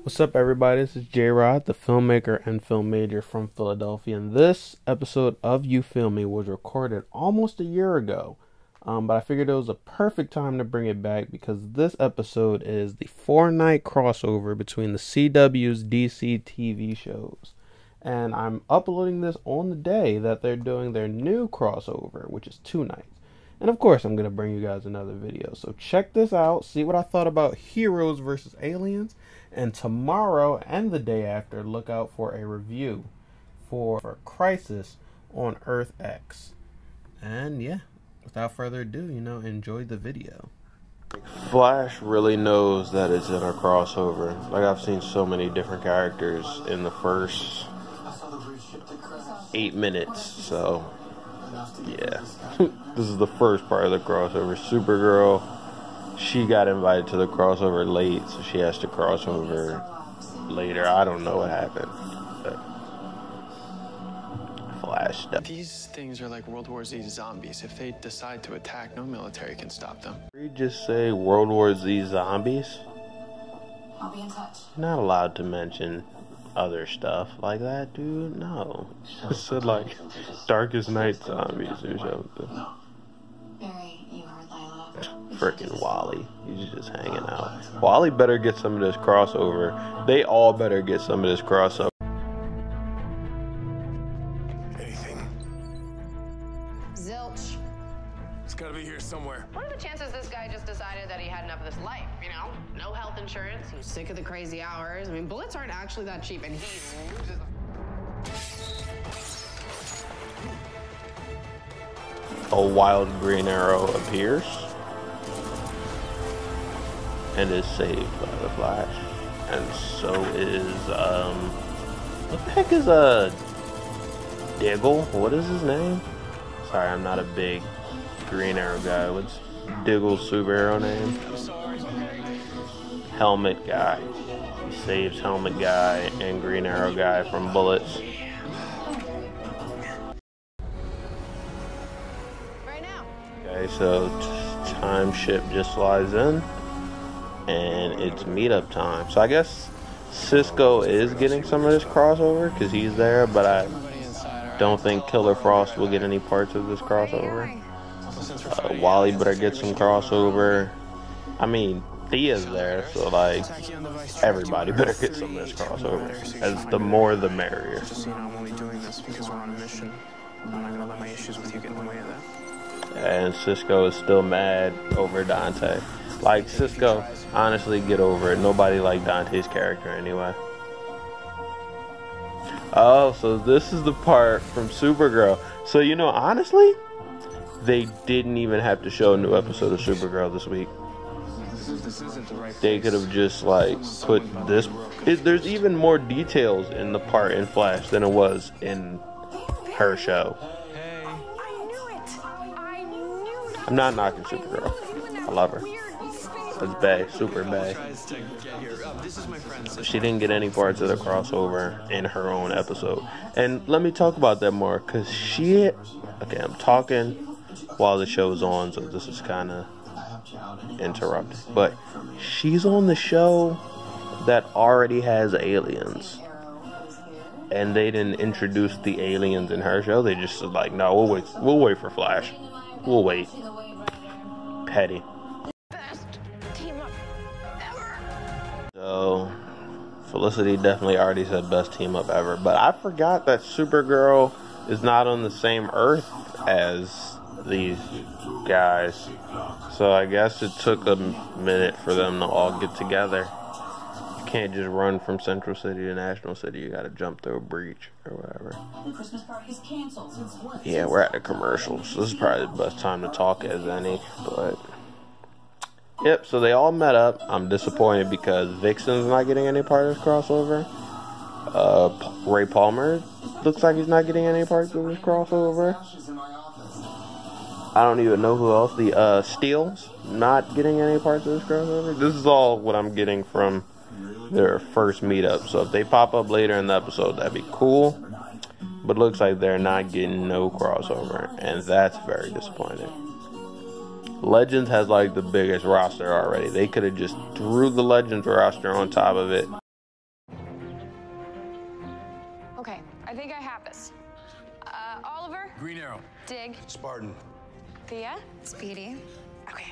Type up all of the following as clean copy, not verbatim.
What's up, everybody? This is Jrod, the filmmaker and film major from Philadelphia, and this episode of Ufilmee was recorded almost a year ago, but I figured it was a perfect time to bring it back because this episode is the 4-night crossover between the CW's DCTV shows, and I'm uploading this on the day that they're doing their new crossover, which is 2 nights. And of course, I'm going to bring you guys another video. So check this out. See what I thought about Heroes versus Aliens. And tomorrow and the day after, look out for a review for Crisis on Earth X. And yeah, without further ado, enjoy the video. Flash really knows that it's in a crossover. Like, I've seen so many different characters in the first 8 minutes. So yeah. This is the first part of the crossover. Supergirl, she got invited to the crossover late, so she has to cross over later. I don't know what happened, but Flash stuff. These things are like World War Z zombies. If they decide to attack, no military can stop them. Did you just say World War Z zombies? I'll be in touch. You're not allowed to mention other stuff like that, dude. No. It said like Darkest Night zombies or something. Barry, you heard Lila. Freaking Wally. He's just hanging out. Wally better get some of this crossover. They all better get some of this crossover. Anything? Zilch. It's gotta be here somewhere. What are the chances this guy just decided that he had enough of this life, No health insurance, he was sick of the crazy hours. I mean, bullets aren't actually that cheap, and he loses them. A wild Green Arrow appears and is saved by the Flash. And so is, what the heck is Diggle? What is his name? Sorry, I'm not a big Green Arrow guy. What's Diggle's superhero name? Helmet Guy. He saves Helmet Guy and Green Arrow Guy from bullets. Okay, so time ship just flies in, and it's meetup time. So I guess Cisco is getting some of this crossover because he's there, but I don't think Killer Frost will get any parts of this crossover. Wally better get some crossover. I mean, Thea's there, so like everybody better get some of this crossover. As the more, the merrier. Just so you know, I'm only doing this because we're on a mission. I'm not gonna let my issues with you get in the way of that. And Cisco is still mad over Dante. Like, Cisco, honestly, get over it. Nobody liked Dante's character anyway. Oh, so this is the part from Supergirl. So, honestly, they didn't even have to show a new episode of Supergirl this week. They could have just, like, put this... There's even more details in the part in Flash than it was in her show. I'm not knocking Supergirl. I love her. That's bae, super bae. She didn't get any parts of the crossover in her own episode. And let me talk about that more, because okay, I'm talking while the show's on, so this is kind of interrupted. But she's on the show that already has aliens. And they didn't introduce the aliens in her show. They just said, like, no, we'll wait for Flash. We'll wait. Petty. Best team up ever. So, Felicity definitely already said best team up ever. But I forgot that Supergirl is not on the same Earth as these guys. So I guess it took a minute for them to all get together. You can't just run from Central City to National City. You gotta jump through a breach or whatever. The Christmas party's canceled. Yeah, we're at a commercial, so this is probably the best time to talk as any, but... Yep, so they all met up. I'm disappointed because Vixen's not getting any part of this crossover. Ray Palmer looks like he's not getting any parts of this crossover. I don't even know who else. The Steel's not getting any parts of this crossover. This is all what I'm getting from their first meetup. So if they pop up later in the episode, that'd be cool. But it looks like they're not getting no crossover, and that's very disappointing. Legends has like the biggest roster already. They could have just threw the Legends roster on top of it I think I have this. Oliver? Green Arrow. Dig. Spartan. Thea? Speedy. Okay.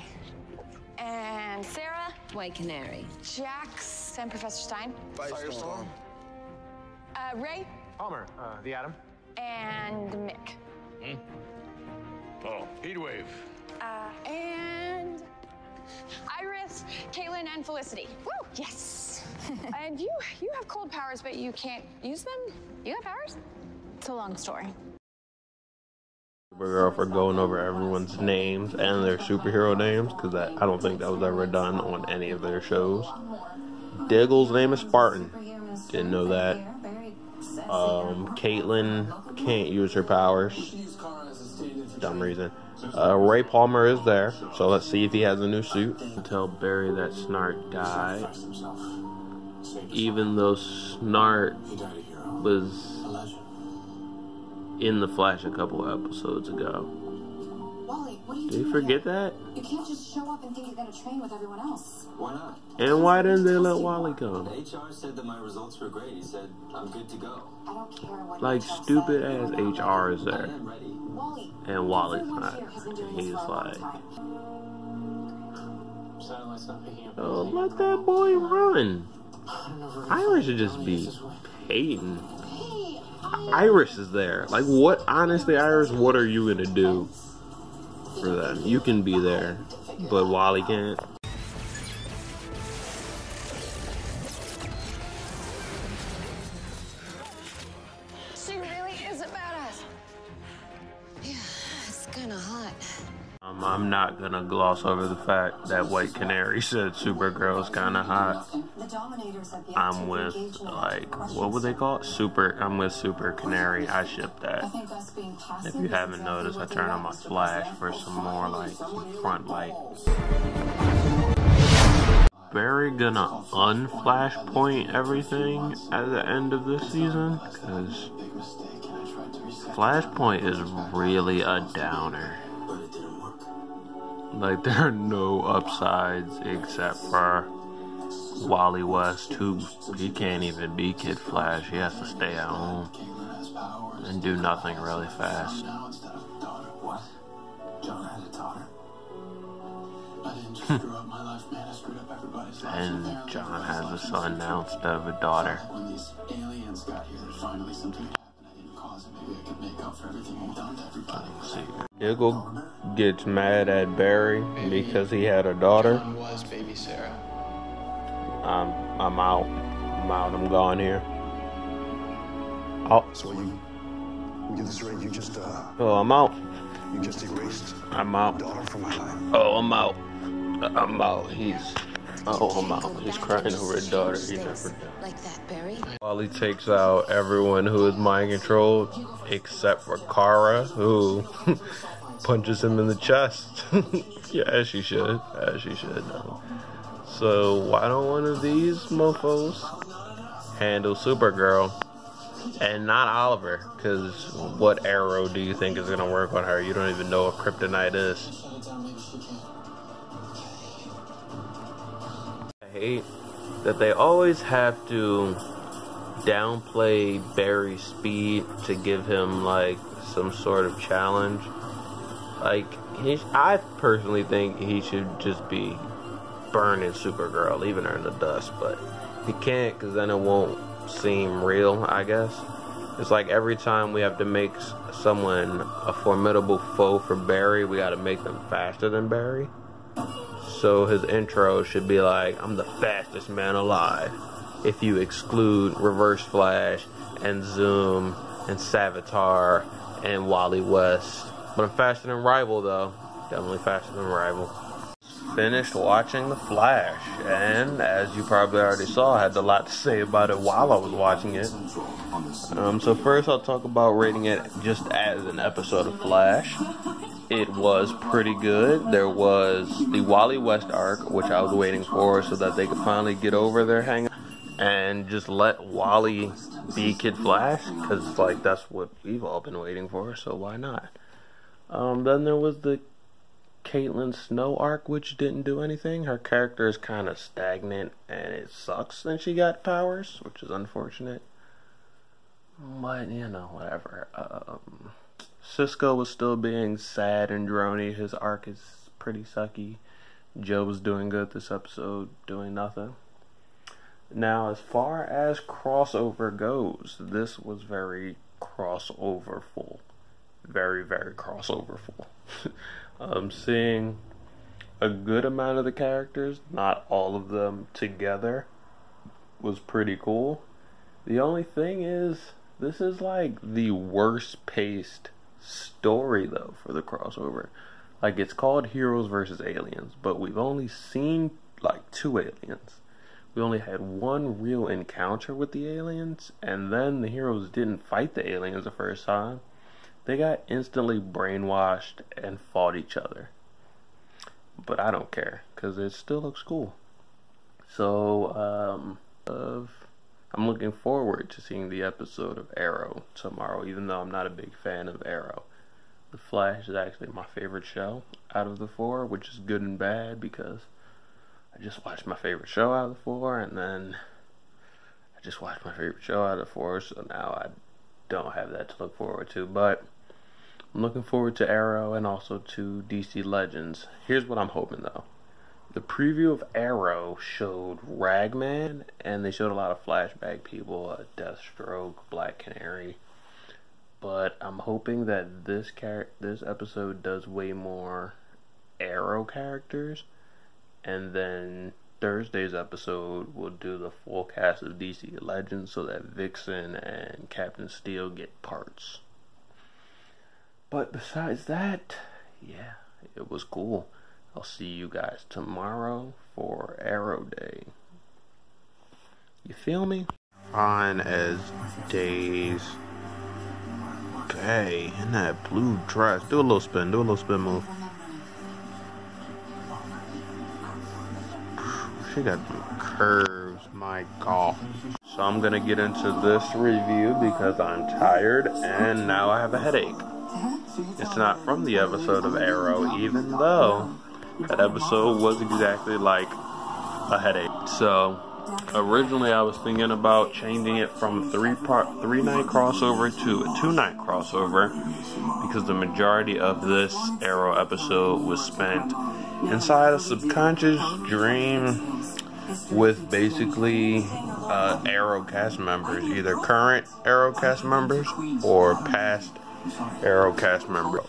And Sarah? White Canary. Jax and Professor Stein. Firestorm. Ray? Palmer, the Atom. And Mick. Oh, Heatwave. And Iris, Kaylin, and Felicity. Woo! Yes. And you have cold powers, but you can't use them? You have powers? It's a long story. Supergirl for going over everyone's names and their superhero names, because I don't think that was ever done on any of their shows. Diggle's name is Spartan. Didn't know that. Caitlin can't use her powers. Dumb reason. Ray Palmer is there, so let's see if he has a new suit. Tell Barry that Snart died, even though Snart was in the Flash a couple episodes ago. Wally, what are you Did doing? you forget that? You can't just show up and think you're gonna train with everyone else. Why not? And why didn't they let Wally come? HR said that my results were great. He said I'm good to go. I don't care what Like, HR stupid said, ass you're not HR is I there. am ready. Wally, And Wally's everyone not. here has been doing this He's for a long like, time. Satellite's not picking up. oh, let that boy run. Iris should just be hating. Iris is there. Like, what? Honestly, Iris, what are you gonna do for them? You can be there, but Wally can't. She really is a badass. Yeah, it's kind of hot. I'm not gonna gloss over the fact that White Canary said Supergirl's kind of hot. The Dominators have yet I'm to with, engage in a like, questions what would they call it? I'm with Super Canary. I ship I that. think us being passive If you is haven't exactly noticed, I what they turn on want, my Mr. flash President. for some more, like, front light. Barry gonna unflashpoint everything at the end of this season? Because Flashpoint is really a downer. Like, there are no upsides except for Wally West, who he can't even be Kid Flash. He has to stay at home and do nothing really fast. What? John had a daughter. I didn't just screw up my life, man. I screwed up everybody's life. And John has a son now instead of a daughter. When these aliens got here, finally something happened. I didn't cause it. Maybe I could make up for everything I've done to everybody. Let's see. Diggle gets mad at Barry because he had a daughter. John was baby Sarah. I'm out. I'm gone here. Oh, So you get this right. You just I'm out. you just erased I'm out. daughter from my life. Oh, I'm out. I'm out. I'm out. He's crying over his daughter. He never done. Like that, Barry? Wally takes out everyone who is mind controlled except for Kara, who punches him in the chest. Yeah, as she should. As she should. No. So why don't one of these mofos handle Supergirl and not Oliver? Because what arrow do you think is going to work on her? You don't even know what kryptonite is. I hate that they always have to downplay Barry's speed to give him like some sort of challenge. Like, I personally think he should just be burning Supergirl, leaving her in the dust, but he can't because then it won't seem real, I guess. It's like every time we have to make someone a formidable foe for Barry, we gotta make them faster than Barry. So his intro should be like, I'm the fastest man alive. If you exclude Reverse Flash and Zoom and Savitar and Wally West. But I'm faster than Rival though. Definitely faster than Rival. Finished watching The Flash, and as you probably already saw, I had a lot to say about it while I was watching it. So first I'll talk about rating it just as an episode of Flash. It was pretty good. There was the Wally West arc, which I was waiting for so that they could finally get over their hang-up and just let Wally be Kid Flash, because like that's what we've all been waiting for, so why not? Then there was the Caitlin Snow arc, which didn't do anything. Her character is kind of stagnant, and it sucks that she got powers, which is unfortunate. But, you know, whatever. Cisco was still being sad and drony. His arc is pretty sucky. Joe was doing good this episode, doing nothing. Now, as far as crossover goes, this was very crossoverful. Very, very crossoverful. Seeing a good amount of the characters, not all of them together, was pretty cool. The only thing is, this is like the worst paced story though for the crossover. Like, it's called Heroes versus Aliens, but we've only seen like 2 aliens. We only had one real encounter with the aliens, and then the heroes didn't fight the aliens the first time. They got instantly brainwashed and fought each other. But I don't care, because it still looks cool. So, I'm looking forward to seeing the episode of Arrow tomorrow, even though I'm not a big fan of Arrow. The Flash is actually my favorite show out of the 4, which is good and bad, because I just watched my favorite show out of the 4, and then I just watched my favorite show out of the 4, so now I don't have that to look forward to. But I'm looking forward to Arrow and also to DC Legends. Here's what I'm hoping though. The preview of Arrow showed Ragman, and they showed a lot of flashback people, Deathstroke, Black Canary. But I'm hoping that this episode does way more Arrow characters, and then Thursday's episode will do the full cast of DC Legends so that Vixen and Captain Steel get parts. But besides that, yeah, it was cool. I'll see you guys tomorrow for Arrow Day. You feel me? Fine as days. Okay, in that blue dress. Do a little spin move. She got some curves, my God. So I'm gonna get into this review because I'm tired and now I have a headache. It's not from the episode of Arrow, even though that episode was exactly like a headache. So originally I was thinking about changing it from 3-night crossover to a 2-night crossover, because the majority of this Arrow episode was spent inside a subconscious dream with basically Arrow cast members, either current Arrow cast members or past Arrow cast members.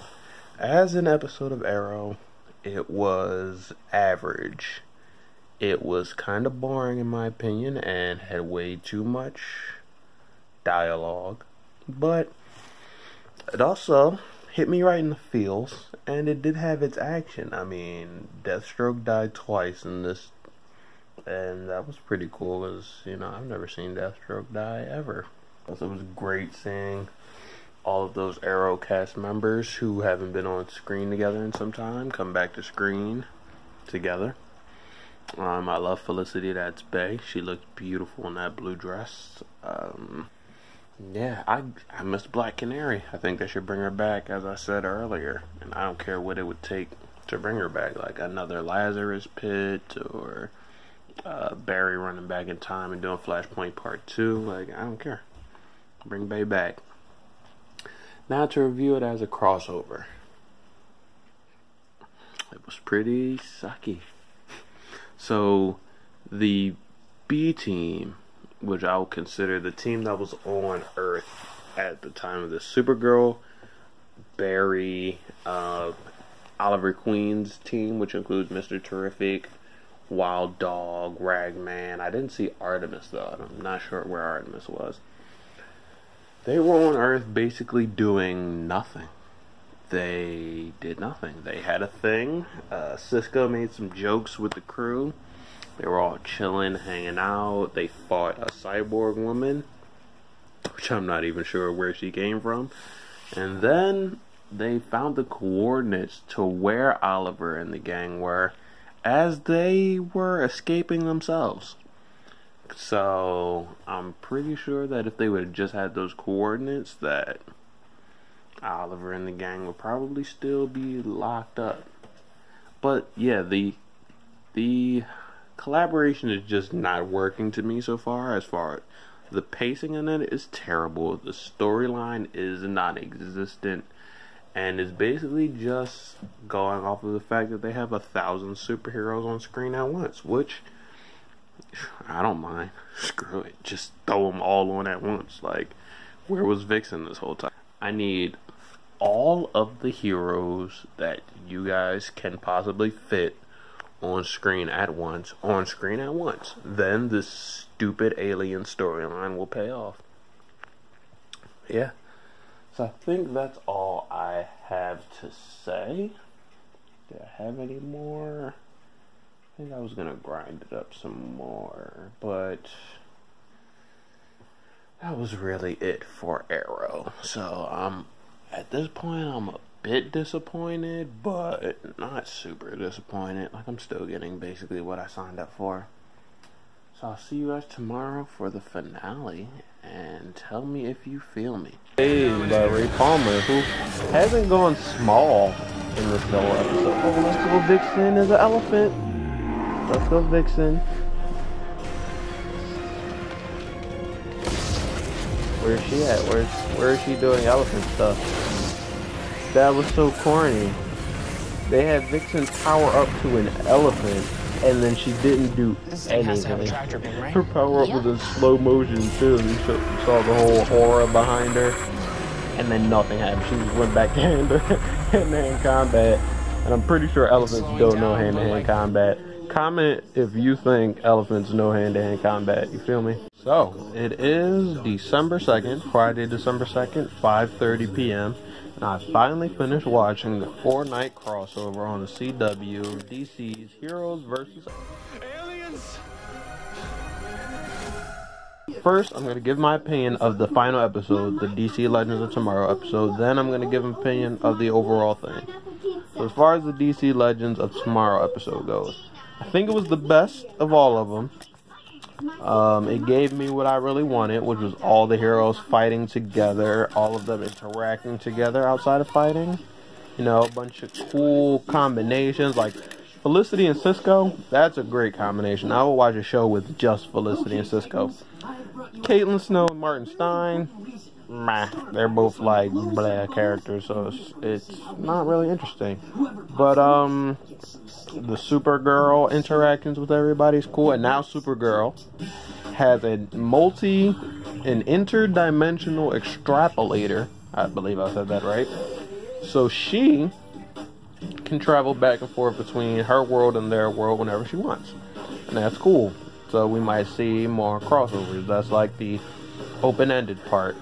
As an episode of Arrow, it was average. It was kind of boring in my opinion and had way too much dialogue, but it also hit me right in the feels, and it did have its action. I mean, Deathstroke died twice in this, and that was pretty cool, because, you know, I've never seen Deathstroke die ever. So it was great seeing all of those Arrow cast members who haven't been on screen together in some time come back to screen together. I love Felicity, that's Bay. She looked beautiful in that blue dress. Yeah, I miss Black Canary. I think they should bring her back, as I said earlier. And I don't care what it would take to bring her back. Like another Lazarus Pit, or Barry running back in time and doing Flashpoint Part 2. Like, I don't care. Bring Bay back. Now to review it as a crossover. It was pretty sucky. So, the B team, which I would consider the team that was on Earth at the time of the Supergirl, Barry, Oliver Queen's team, which includes Mr. Terrific, Wild Dog, Ragman. I didn't see Artemis though. I'm not sure where Artemis was. They were on Earth basically doing nothing. They did nothing. They had a thing. Cisco made some jokes with the crew. They were all chilling, hanging out. They fought a cyborg woman, which I'm not even sure where she came from. And then they found the coordinates to where Oliver and the gang were as they were escaping themselves. So I'm pretty sure that if they would have just had those coordinates, that Oliver and the gang would probably still be locked up. But yeah, the collaboration is just not working to me so far. As far The pacing in it is terrible. The storyline is non-existent, and is basically just going off of the fact that they have 1,000 superheroes on screen at once, which I don't mind. Screw it. Just throw them all on at once. Like, where was Vixen this whole time? I need all of the heroes that you guys can possibly fit on screen at once. Then this stupid alien storyline will pay off. Yeah. So I think that's all I have to say. Do I have any more? I think I was gonna grind it up some more, but that was really it for Arrow. So at this point I'm a bit disappointed, but not super disappointed. Like, I'm still getting basically what I signed up for. So I'll see you guys tomorrow for the finale, and tell me if you feel me. Hey, by Ray Palmer, who hasn't gone small in this whole episode. Oh, let's go Vixen as an elephant. Let's go Vixen. Where's she at? Where is she doing elephant stuff? That was so corny. They had Vixen power up to an elephant, and then she didn't do anything. Her power up was in slow motion too. You saw the whole aura behind her, and then nothing happened. She just went back to hand-to-hand combat, and I'm pretty sure elephants don't know hand-to-hand combat. Comment if you think elephants know hand-to-hand combat. You feel me? So it is December 2nd, Friday, December 2nd, 5:30 p.m. And I finally finished watching the 4-night crossover on the CW, DC's Heroes vs. Aliens. First, I'm going to give my opinion of the final episode, the DC Legends of Tomorrow episode. Then I'm going to give an opinion of the overall thing. So as far as the DC Legends of Tomorrow episode goes, I think it was the best of all of them. It gave me what I really wanted, which was all the heroes fighting together, all of them interacting together outside of fighting. You know, a bunch of cool combinations, like Felicity and Cisco. That's a great combination. I will watch a show with just Felicity and Cisco. Caitlin Snow and Martin Stein, they're both like blah characters, so it's not really interesting. But the Supergirl interactions with everybody's cool, and now Supergirl has an interdimensional extrapolator. I believe I said that right. So she can travel back and forth between her world and their world whenever she wants, and that's cool. So we might see more crossovers. That's like the open-ended part.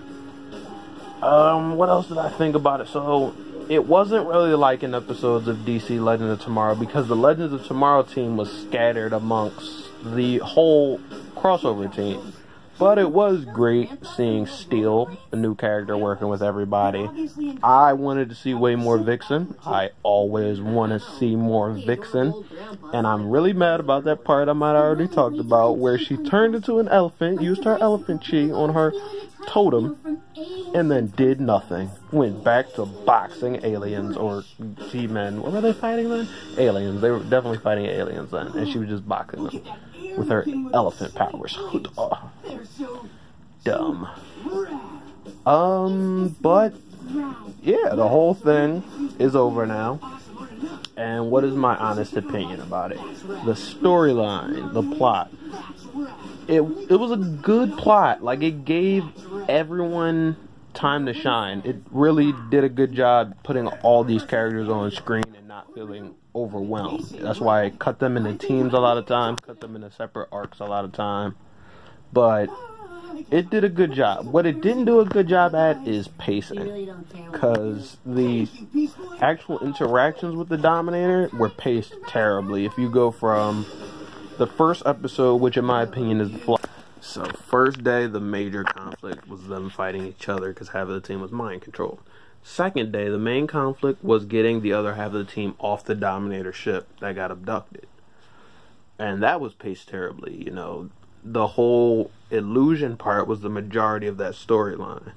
What else did I think about it? So it wasn't really like in episodes of DC Legends of Tomorrow, because the Legends of Tomorrow team was scattered amongst the whole crossover team. But it was great seeing Steel, a new character, working with everybody. I wanted to see way more Vixen. I always want to see more Vixen. And I'm really mad about that part I might have already talked about, where she turned into an elephant, used her elephant chi on her totem, and then did nothing. Went back to boxing aliens or G-men. What were they fighting then? Aliens. They were definitely fighting aliens then. And she was just boxing them with her elephant powers. Dumb. But yeah, the whole thing is over now. And what is my honest opinion about it? The storyline, the plot. It was a good plot. Like, it gave everyone time to shine. It really did a good job putting all these characters on screen and not feeling overwhelmed. That's why I cut them into teams a lot of time, cut them into separate arcs a lot of time. But it did a good job. What it didn't do a good job at is pacing, because the actual interactions with the Dominator were paced terribly. If you go from the first episode, which in my opinion is the flaw. So first day, the major conflict was them fighting each other because half of the team was mind controlled. Second day, the main conflict was getting the other half of the team off the Dominator ship that got abducted. And that was paced terribly, you know. The whole illusion part was the majority of that storyline.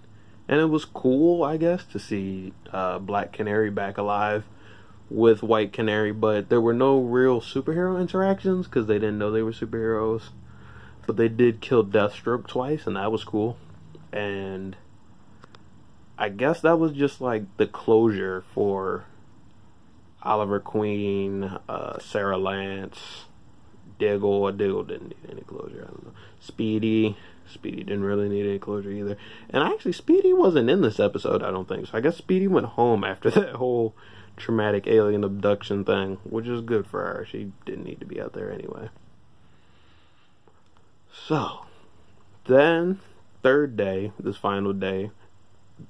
And it was cool, I guess, to see Black Canary back alive with White Canary, but there were no real superhero interactions because they didn't know they were superheroes. But they did kill Deathstroke twice, and that was cool. And I guess that was just like the closure for Oliver Queen, Sarah Lance, Diggle. Diggle didn't need any closure. I don't know. Speedy didn't really need any closure either. And actually, Speedy wasn't in this episode, I don't think. So I guess Speedy went home after that whole traumatic alien abduction thing, which is good for her. She didn't need to be out there anyway. So, then, third day, this final day,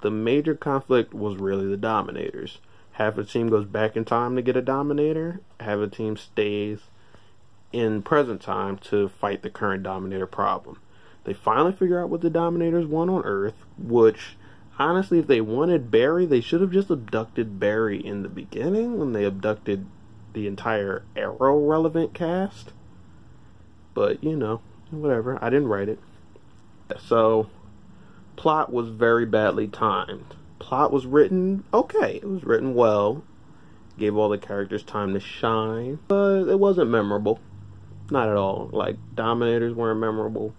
the major conflict was really the Dominators. Half the team goes back in time to get a Dominator. Half the team stays in present time to fight the current Dominator problem. They finally figure out what the Dominators want on Earth, which, honestly, if they wanted Barry, they should have just abducted Barry in the beginning when they abducted the entire Arrow-relevant cast. But, you know, whatever. I didn't write it. So, plot was very badly timed. Plot was written okay. It was written well. Gave all the characters time to shine. But it wasn't memorable. Not at all. Like, Dominators weren't memorable.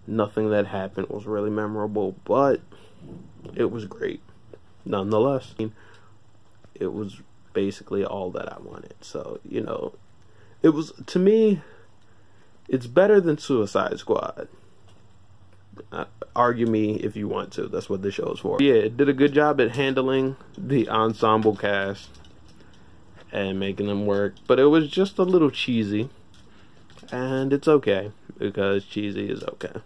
Nothing that happened was really memorable. But it was great. Nonetheless, it was basically all that I wanted. So, you know, it was, to me, it's better than Suicide Squad. Argue me if you want to. That's what this show is for. Yeah, it did a good job at handling the ensemble cast and making them work. But it was just a little cheesy. And it's okay, because cheesy is okay.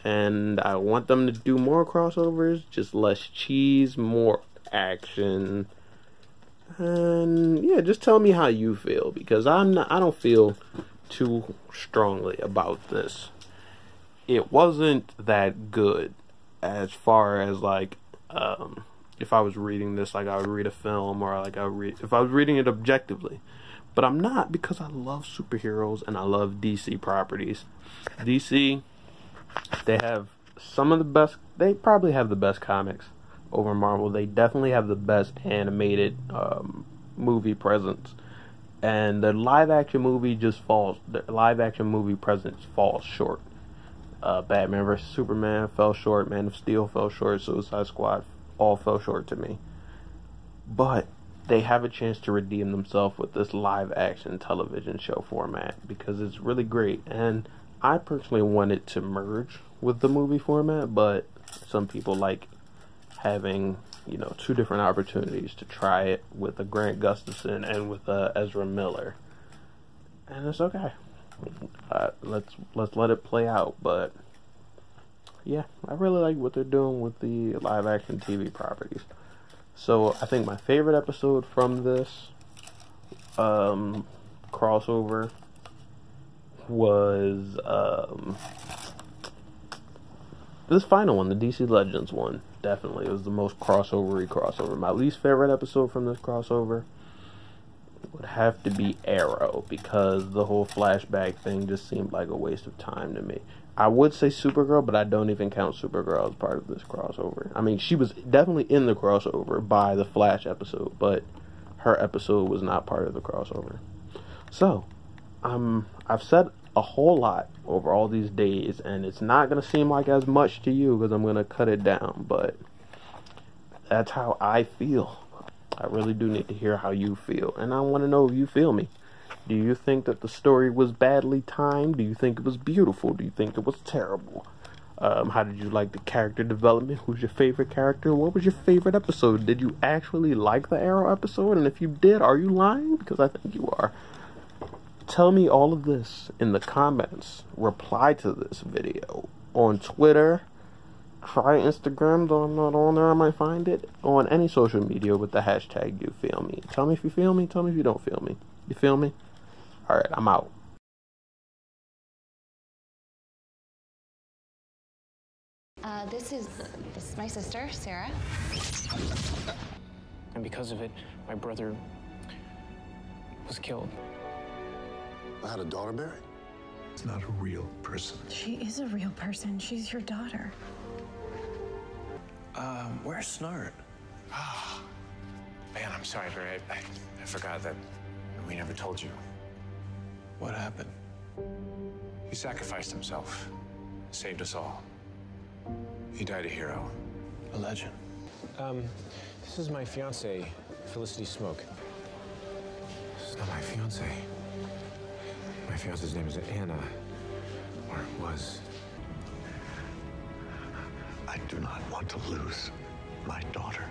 And I want them to do more crossovers, just less cheese, more action. And yeah, just tell me how you feel, because I don't feel too strongly about this. It wasn't that good as far as like if I was reading this like I would read a film, or like if I was reading it objectively. But I'm not, because I love superheroes and I love DC properties. DC, they have some of the best, they probably have the best comics over Marvel. They definitely have the best animated movie presence. And the live action movie presence falls short. Batman vs. Superman fell short, Man of Steel fell short, Suicide Squad all fell short to me. But they have a chance to redeem themselves with this live action television show format, because it's really great. And I personally want it to merge with the movie format, but some people like having, you know, two different opportunities to try it with a Grant Gustafson and with Ezra Miller. And it's okay. Let's let it play out. But yeah, I really like what they're doing with the live action TV properties. So I think my favorite episode from this crossover was this final one, the DC Legends one. Definitely, it was the most crossover. My least favorite episode from this crossover would have to be Arrow, because the whole flashback thing just seemed like a waste of time to me. I would say Supergirl, but I don't even count Supergirl as part of this crossover. I mean, she was definitely in the crossover by the Flash episode, but her episode was not part of the crossover. So, I've said a whole lot over all these days, and it's not going to seem like as much to you because I'm going to cut it down, but that's how I feel. I really do need to hear how you feel, and I want to know if you feel me. Do you think that the story was badly timed? Do you think it was beautiful? Do you think it was terrible? How did you like the character development? Who's your favorite character? What was your favorite episode? Did you actually like the Arrow episode? And if you did, are you lying? Because I think you are. Tell me all of this in the comments. Reply to this video on Twitter. Try Instagram, though I'm not on there, I might find it. On any social media with the hashtag #YouFeelMe. Tell me if you feel me, tell me if you don't feel me. You feel me? Alright, I'm out. This is my sister, Sarah. And because of it, my brother was killed. I had a daughter, Barry. It's not a real person. She is a real person. She's your daughter. Where's Snart? Man, I'm sorry, Barry. I forgot that we never told you. What happened? He sacrificed himself, saved us all. He died a hero. A legend. This is my fiancée, Felicity Smoke. This is not my fiancée. My fiancée's name is Anna, or was. I do not want to lose my daughter.